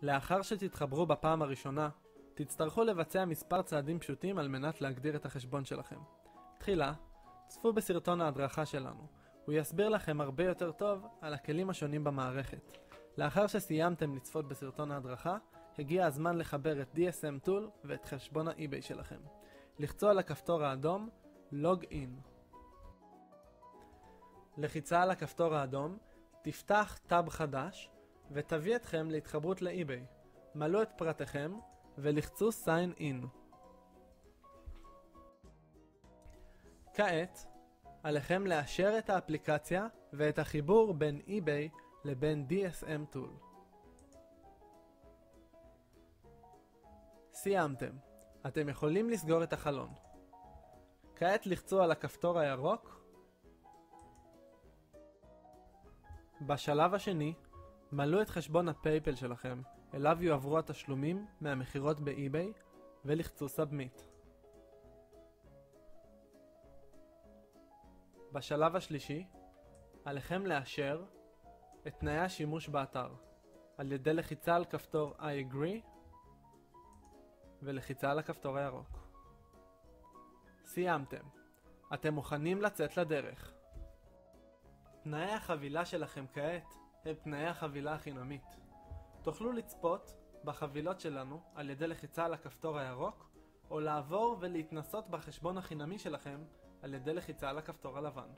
לאחר שתתחברו בפעם הראשונה, תצטרכו לבצע מספר צעדים פשוטים על מנת להגדיר את החשבון שלכם. תחילה, צפו בסרטון ההדרכה שלנו. הוא יסביר לכם הרבה יותר טוב על הכלים השונים במערכת. לאחר שסיימתם לצפות בסרטון ההדרכה, הגיע הזמן לחבר את DSM Tool ואת חשבון האי-ביי שלכם. לחצו על הכפתור האדום, לוג אין. לחיצה על הכפתור האדום, תפתח טאב חדש ותביא אתכם להתחברות לאי-ביי. מלאו את פרטיכם ולחצו sign in. כעת, עליכם לאשר את האפליקציה ואת החיבור בין eBay לבין DSM Tool. סיימתם. אתם יכולים לסגור את החלון. כעת לחצו על הכפתור הירוק. בשלב השני, מלאו את חשבון הפייפל שלכם, אליו יועברו התשלומים מהמחירות באי-ביי, ולחצו Submit. בשלב השלישי, עליכם לאשר את תנאי השימוש באתר, על ידי לחיצה על כפתור I agree, ולחיצה על הכפתור הירוק. סיימתם. אתם מוכנים לצאת לדרך. תנאי החבילה שלכם כעת הם תנאי החבילה החינמית. תוכלו לצפות בחבילות שלנו על ידי לחיצה על הכפתור הירוק, או לעבור ולהתנסות בחשבון החינמי שלכם על ידי לחיצה על הכפתור הלבן.